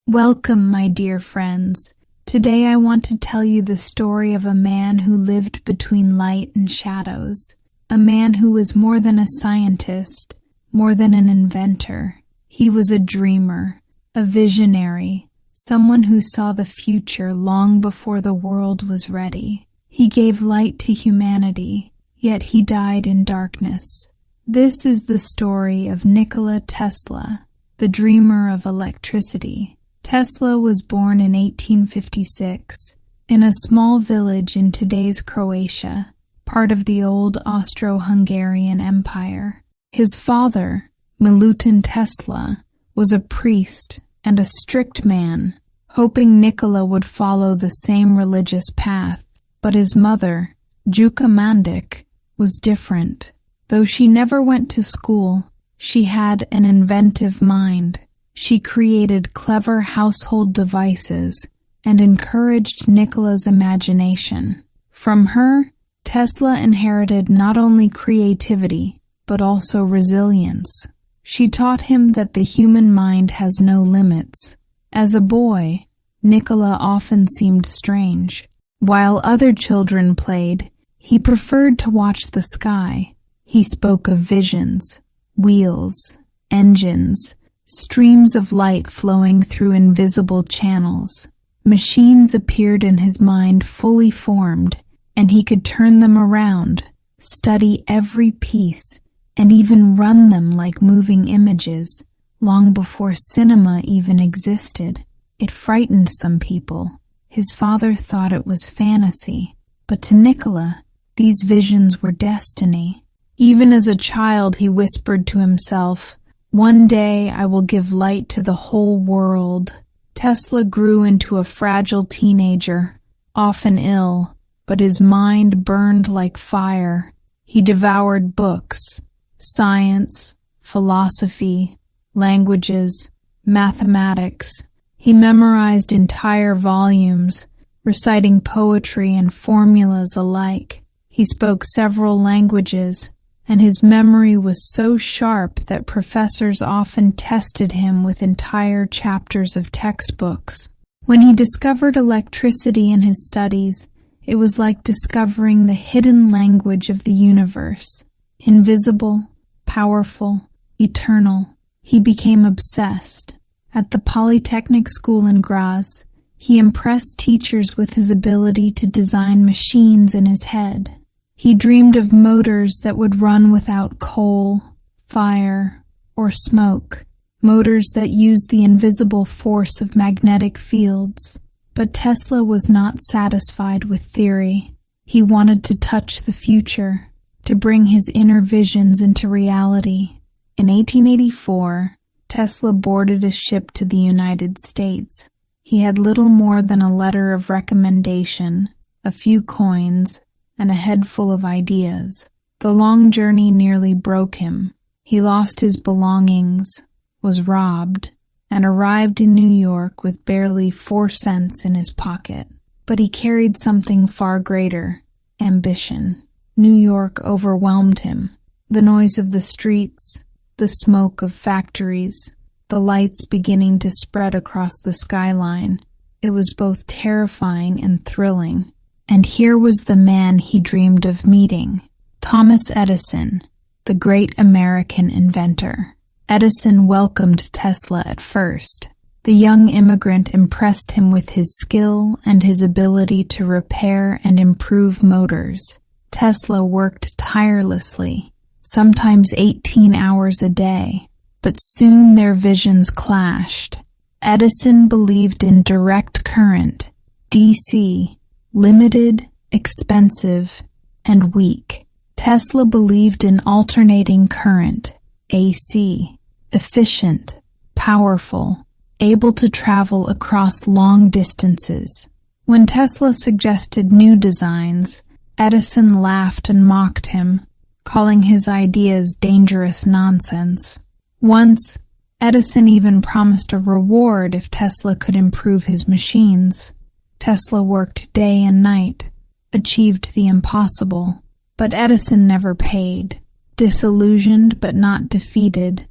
Welcome, my dear friends. Today I want to tell you the story of a man who lived between light and shadows, a man who was more than a scientist, more than an inventor. He was a dreamer, a visionary, someone who saw the future long before the world was ready. He gave light to humanity, yet he died in darkness. This is the story of Nikola Tesla, the dreamer of electricity. Tesla was born in 1856 in a small village in today's Croatia, part of the old Austro-Hungarian Empire. His father, Milutin Tesla, was a priest and a strict man, hoping Nikola would follow the same religious path. But his mother, Juka Mandic, was different. Though she never went to school, she had an inventive mind. She created clever household devices and encouraged Nikola's imagination. From her, Tesla inherited not only creativity, but also resilience. She taught him that the human mind has no limits. As a boy, Nikola often seemed strange. While other children played, he preferred to watch the sky. He spoke of visions, wheels, engines, streams of light flowing through invisible channels. Machines appeared in his mind fully formed, and he could turn them around, study every piece, and even run them like moving images, long before cinema even existed. It frightened some people. His father thought it was fantasy, but to Nikola, these visions were destiny. Even as a child, he whispered to himself, "One day I will give light to the whole world." Tesla grew into a fragile teenager, often ill, but his mind burned like fire. He devoured books, science, philosophy, languages, mathematics. He memorized entire volumes, reciting poetry and formulas alike. He spoke several languages, and his memory was so sharp that professors often tested him with entire chapters of textbooks. When he discovered electricity in his studies, it was like discovering the hidden language of the universe. Invisible, powerful, eternal. He became obsessed. At the Polytechnic School in Graz, he impressed teachers with his ability to design machines in his head. He dreamed of motors that would run without coal, fire, or smoke, motors that used the invisible force of magnetic fields. But Tesla was not satisfied with theory. He wanted to touch the future, to bring his inner visions into reality. In 1884, Tesla boarded a ship to the United States. He had little more than a letter of recommendation, a few coins, and a head full of ideas. The long journey nearly broke him. He lost his belongings, was robbed, and arrived in New York with barely 4 cents in his pocket. But he carried something far greater, ambition. New York overwhelmed him. The noise of the streets, the smoke of factories, the lights beginning to spread across the skyline. It was both terrifying and thrilling. And here was the man he dreamed of meeting, Thomas Edison, the great American inventor. Edison welcomed Tesla at first. The young immigrant impressed him with his skill and his ability to repair and improve motors. Tesla worked tirelessly, sometimes 18 hours a day, but soon their visions clashed. Edison believed in direct current, DC, limited, expensive, and weak. Tesla believed in alternating current, AC, efficient, powerful, able to travel across long distances. When Tesla suggested new designs, Edison laughed and mocked him, calling his ideas dangerous nonsense. Once, Edison even promised a reward if Tesla could improve his machines. Tesla worked day and night, achieved the impossible, but Edison never paid. Disillusioned but not defeated,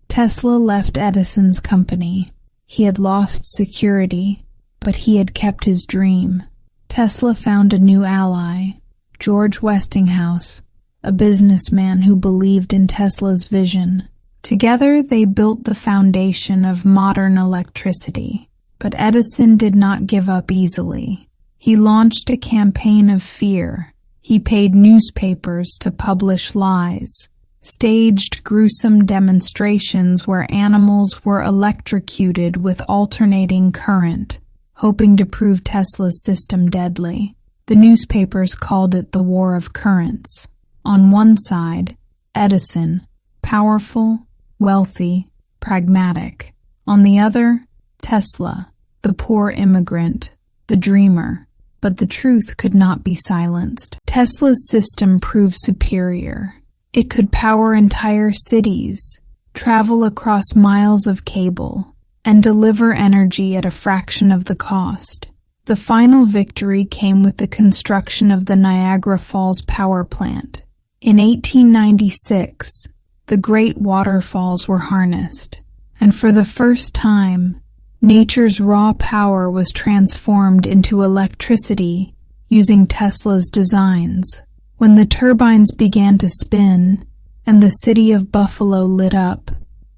Tesla left Edison's company. He had lost security, but he had kept his dream. Tesla found a new ally, George Westinghouse, a businessman who believed in Tesla's vision. Together they built the foundation of modern electricity. But Edison did not give up easily. He launched a campaign of fear. He paid newspapers to publish lies, staged gruesome demonstrations where animals were electrocuted with alternating current, hoping to prove Tesla's system deadly. The newspapers called it the War of Currents. On one side, Edison, powerful, wealthy, pragmatic. On the other, Tesla, the poor immigrant, the dreamer. But the truth could not be silenced. Tesla's system proved superior. It could power entire cities, travel across miles of cable, and deliver energy at a fraction of the cost. The final victory came with the construction of the Niagara Falls power plant. In 1896, the great waterfalls were harnessed, and for the first time, nature's raw power was transformed into electricity using Tesla's designs. When the turbines began to spin and the city of Buffalo lit up,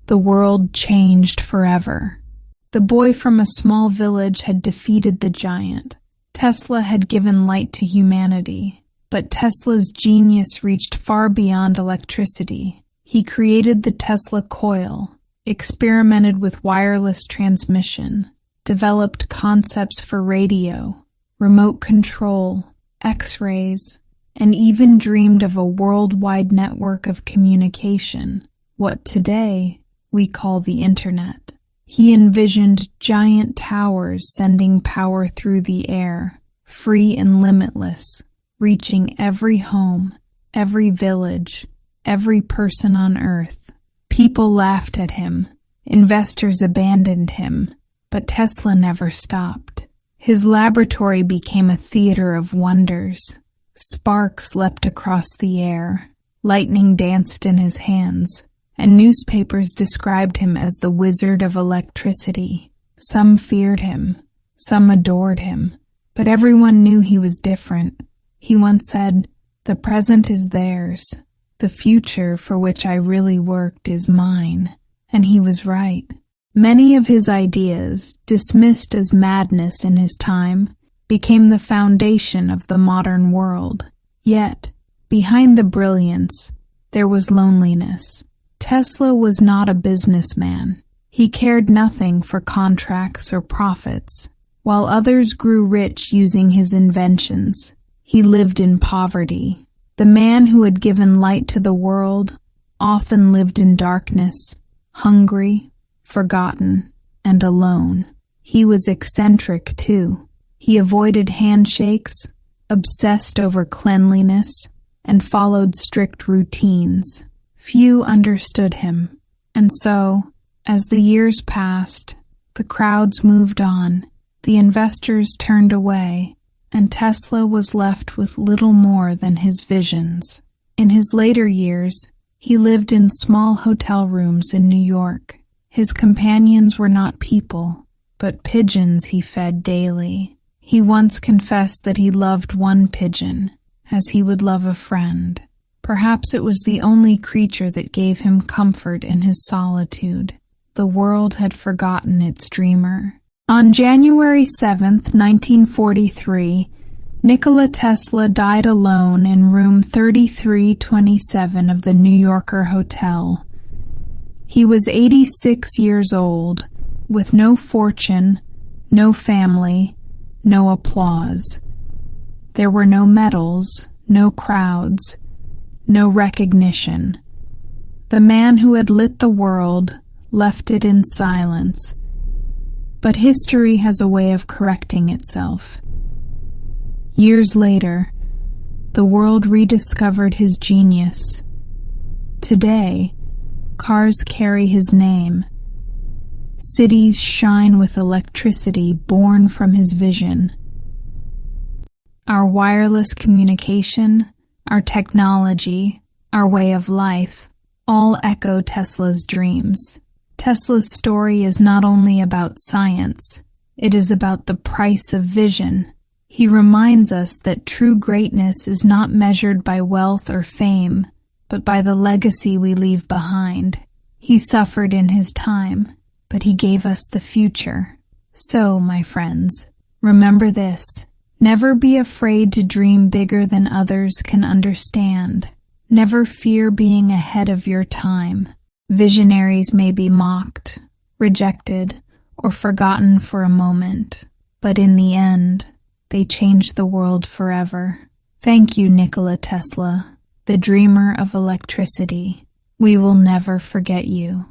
the world changed forever. The boy from a small village had defeated the giant. Tesla had given light to humanity, but Tesla's genius reached far beyond electricity. He created the Tesla coil, experimented with wireless transmission, developed concepts for radio, remote control, X-rays, and even dreamed of a worldwide network of communication, what today we call the Internet. He envisioned giant towers sending power through the air, free and limitless, reaching every home, every village, every person on Earth. People laughed at him, investors abandoned him, but Tesla never stopped. His laboratory became a theater of wonders. Sparks leapt across the air, lightning danced in his hands, and newspapers described him as the wizard of electricity. Some feared him, some adored him, but everyone knew he was different. He once said, "The present is theirs. The future for which I really worked is mine." And he was right. Many of his ideas, dismissed as madness in his time, became the foundation of the modern world. Yet, behind the brilliance, there was loneliness. Tesla was not a businessman. He cared nothing for contracts or profits. While others grew rich using his inventions, he lived in poverty. The man who had given light to the world often lived in darkness, hungry, forgotten, and alone. He was eccentric, too. He avoided handshakes, obsessed over cleanliness, and followed strict routines. Few understood him, and so, as the years passed, the crowds moved on, the investors turned away, and Tesla was left with little more than his visions. In his later years, he lived in small hotel rooms in New York. His companions were not people, but pigeons he fed daily. He once confessed that he loved one pigeon, as he would love a friend. Perhaps it was the only creature that gave him comfort in his solitude. The world had forgotten its dreamer. On January 7th, 1943, Nikola Tesla died alone in room 3327 of the New Yorker Hotel. He was 86 years old, with no fortune, no family, no applause. There were no medals, no crowds, no recognition. The man who had lit the world left it in silence. But history has a way of correcting itself. Years later, the world rediscovered his genius. Today, cars carry his name. Cities shine with electricity born from his vision. Our wireless communication, our technology, our way of life, all echo Tesla's dreams. Tesla's story is not only about science, it is about the price of vision. He reminds us that true greatness is not measured by wealth or fame, but by the legacy we leave behind. He suffered in his time, but he gave us the future. So, my friends, remember this. Never be afraid to dream bigger than others can understand. Never fear being ahead of your time. Visionaries may be mocked, rejected, or forgotten for a moment, but in the end, they change the world forever. Thank you, Nikola Tesla, the dreamer of electricity. We will never forget you.